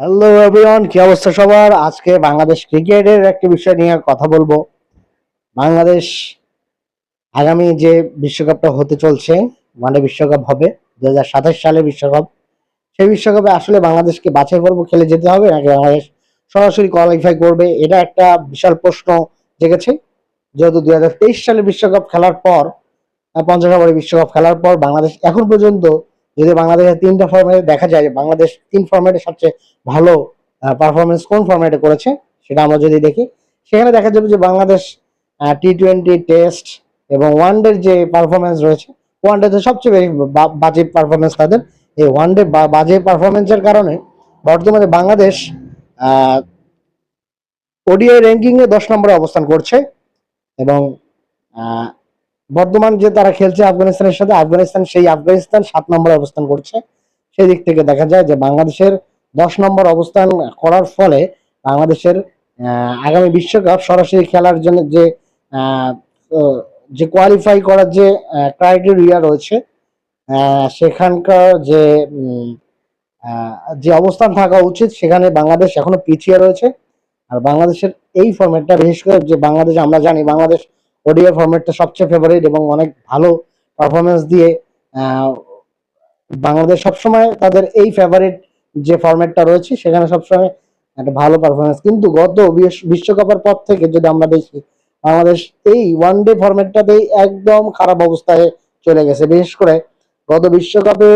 Hello everyone, কি অবস্থা সবার? আজকে বাংলাদেশ ক্রিকেটের একটা বিষয় নিয়ে কথা বলবো। বাংলাদেশ আগামী যে বিশ্বকাপটা হতে চলছে, ওয়ানডে বিশ্বকাপ হবে 2027 সালে বিশ্বকাপ। সেই বিশ্বকাপে আসলে বাংলাদেশকে বাছাই পর্ব খেলে যেতে হবে নাকি বাংলাদেশ সরাসরি কোয়ালিফাই করবে, এটা একটা বিশাল প্রশ্ন জেগেছে। যেহেতু 2023 সালে বিশ্বকাপ খেলার পর, 50 ওভারে বিশ্বকাপ খেলার পর বাংলাদেশ এখন পর্যন্ত, যদি বাংলাদেশের তিনটা ফরম্যাটে দেখা যায় যে বাংলাদেশ তিন ফরম্যাটে সবচেয়ে ভালো পারফরমেন্স কোন ফরম্যাটে করেছে, সেটা আমরা যদি দেখি, সেখানে দেখা যাবে যে বাংলাদেশ টি-20 টেস্ট এবং ওয়ানডের যে পারফরমেন্স রয়েছে, ওয়ানডেতে সবচেয়ে বেশি বাজে পারফরমেন্স তাদের। এই ওয়ানডে বাজে পারফরমেন্সের কারণে বর্তমানে বাংলাদেশ ওডিআই র্যাঙ্কিং এ 10 নম্বরে অবস্থান করছে। এবং আহ, বর্তমান যে তারা খেলছে আফগানিস্তানের সাথে, আফগানিস্তান 7 নম্বরে অবস্থান করছে। সেই দিক থেকে দেখা যায় যে বাংলাদেশের 10 নম্বর অবস্থান করার ফলে বাংলাদেশের আগামী বিশ্বকাপ সরাসরি খেলার জন্য আহ, যে কোয়ালিফাই করার যে ক্রাইটেরিয়া রয়েছে, সেখানকার উম, যে অবস্থান থাকা উচিত, সেখানে বাংলাদেশ এখনো পিছিয়ে রয়েছে। আর বাংলাদেশের এই ফরম্যাটটা, বিশেষ করে যে বাংলাদেশ, আমরা জানি বাংলাদেশ ওডিআই ফরম্যাটটা সবচেয়ে ফেভারিট এবং অনেক ভালো পারফরমেন্স দিয়ে আহ, বাংলাদেশ সবসময় তাদের এই ফেভারিট যে ফরম্যাটটা রয়েছে সেখানে সবসময় একটা ভালো পারফরমেন্স। কিন্তু গত বিশ্বকাপের পর থেকে যদি আমরা দেখি, বাংলাদেশ এই ওয়ানডে ফরম্যাটটাতেই একদম খারাপ অবস্থায় চলে গেছে। বিশেষ করে গত বিশ্বকাপে,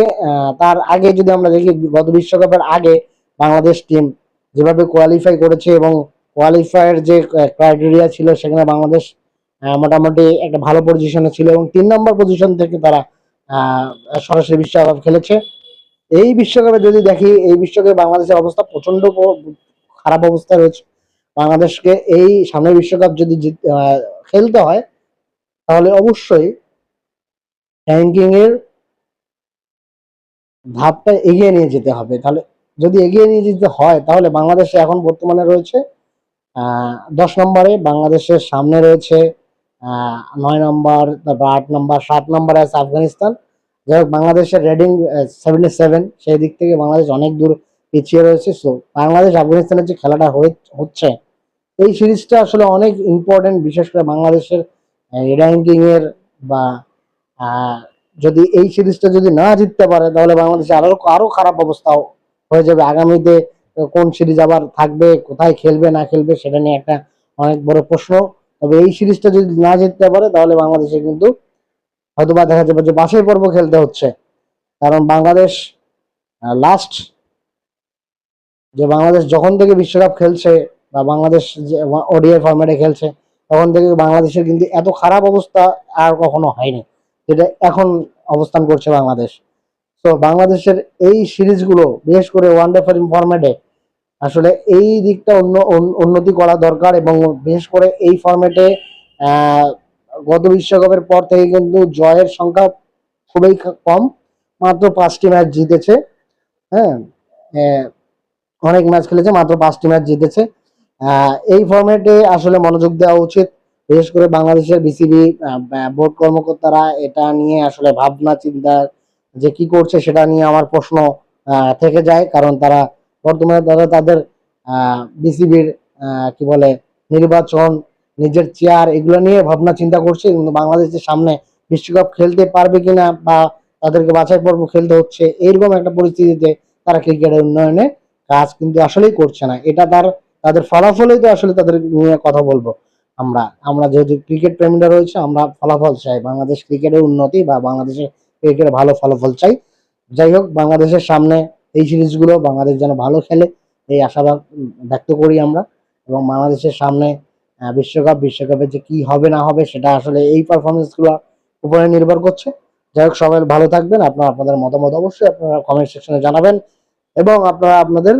তার আগে যদি আমরা দেখি, গত বিশ্বকাপের আগে বাংলাদেশ টিম যেভাবে কোয়ালিফাই করেছে এবং কোয়ালিফায়ার যে ক্রাইটেরিয়া ছিল, সেখানে বাংলাদেশ মোটামুটি একটা ভালো পজিশনে ছিল এবং 3 নম্বর পজিশন থেকে তারা আহ, সরাসরি বিশ্বকাপ খেলেছে। এই বিশ্বকাপে যদি দেখি, এই বিশ্বকাপে বাংলাদেশের অবস্থা প্রচন্ড খারাপ অবস্থায় রয়েছে। বাংলাদেশকে এই সামনের বিশ্বকাপ যদি খেলতে হয়, তাহলে অবশ্যই র্যাঙ্কিং এর ধাপটা এগিয়ে নিয়ে যেতে হবে। তাহলে যদি এগিয়ে নিয়ে যেতে হয়, তাহলে বাংলাদেশে এখন বর্তমানে রয়েছে 10 নম্বরে। বাংলাদেশের সামনে রয়েছে 9 নম্বর, তারপর 8 নম্বর, 7 নম্বরে আছে আফগানিস্তান। যাই হোক, বাংলাদেশের রেটিং 77, সেই দিক থেকে বাংলাদেশ অনেক দূর পিছিয়ে রয়েছে। সো বাংলাদেশ আফগানিস্তানের যে খেলাটা হচ্ছে, এই সিরিজটা আসলে অনেক ইম্পর্টেন্ট, বিশেষ করে বাংলাদেশের র্যাঙ্কিং এর বা যদি এই সিরিজটা যদি না জিততে পারে, তাহলে বাংলাদেশে আরো আরো খারাপ অবস্থা হয়ে যাবে। আগামীতে কোন সিরিজ আবার থাকবে, কোথায় খেলবে না খেলবে, সেটা নিয়ে একটা অনেক বড় প্রশ্ন। তবে এই সিরিজটা যদি না জিততে পারে, তাহলে বাংলাদেশে কিন্তু হয়তোবা দেখা যাবে যে বাছাই পর্ব খেলতে হচ্ছে। কারণ বাংলাদেশ লাস্ট যে বাংলাদেশ যখন থেকে বিশ্বকাপ খেলছে বা বাংলাদেশ যে ওডিআই ফরম্যাটে খেলছে, তখন থেকে বাংলাদেশের কিন্তু এত খারাপ অবস্থা আর কখনো হয়নি, যেটা এখন অবস্থান করছে বাংলাদেশ। তো বাংলাদেশের এই সিরিজগুলো, বিশেষ করে ওয়ানডে ফরম্যাটে, আসলে এই দিকটা উন্নতি করা দরকার। এবং বিশেষ করে এই ফরম্যাটে গত বিশ্বকাপের পর থেকে কিন্তু জয়ের সংখ্যা খুবই কম, মাত্র 5টি ম্যাচ জিতেছে। হ্যাঁ, অনেক ম্যাচ খেলেছে, মাত্র 5টি ম্যাচ জিতেছে। এই ফরম্যাটে আসলে মনোযোগ দেওয়া উচিত। বিশেষ করে বাংলাদেশের বিসিবি বোর্ড কর্মকর্তারা এটা নিয়ে আসলে ভাবনা চিন্তা যে কি করছে, সেটা নিয়ে আমার প্রশ্ন থেকে যায়। কারণ তারা বর্তমানে তাদের বিসিবির কি বলে নির্বাচন, নিজের চেয়ার, এগুলো নিয়ে ভাবনা চিন্তা করছে। কিন্তু বাংলাদেশের সামনে বিশ্বকাপ খেলতে পারবে কিনা বা তাদেরকে বাছাই পর্ব খেলতে হচ্ছে, এইরকম একটা পরিস্থিতিতে তারা ক্রিকেটের উন্নয়নে কাজ কিন্তু আসলেই করছে না। এটা তাদের ফলাফলেই তো আসলে তাদের নিয়ে কথা বলবো। আমরা আমরা যেহেতু ক্রিকেট প্রেমীরা রয়েছে, আমরা ফলাফল চাই, বাংলাদেশ ক্রিকেটের উন্নতি বা বাংলাদেশের ক্রিকেটের ভালো ফলাফল চাই। যাই হোক, বাংলাদেশের সামনে এই সিরিজগুলো বাংলাদেশ যেন ভালো খেলে, এই আশাবাদ ব্যক্ত করি আমরা। এবং বাংলাদেশের সামনে বিশ্বকাপে যে কি হবে না হবে, সেটা আসলে এই পারফরমেন্স গুলোর উপরে নির্ভর করছে। যাই হোক, সবাই ভালো থাকবেন। আপনারা আপনাদের মতামত অবশ্যই আপনারা কমেন্ট সেকশনে জানাবেন এবং আপনারা আপনাদের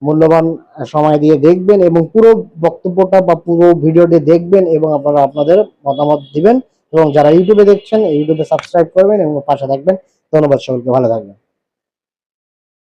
মূল্যবান সময় দিয়ে দেখবেন এবং পুরো বক্তব্যটা বা পুরো ভিডিওটি দেখবেন এবং আপনারা আপনাদের মতামত দিবেন। এবং যারা ইউটিউবে দেখছেন, ইউটিউবে সাবস্ক্রাইব করবেন এবং পাশে থাকবেন। ধন্যবাদ সকলকে, ভালো থাকবেন।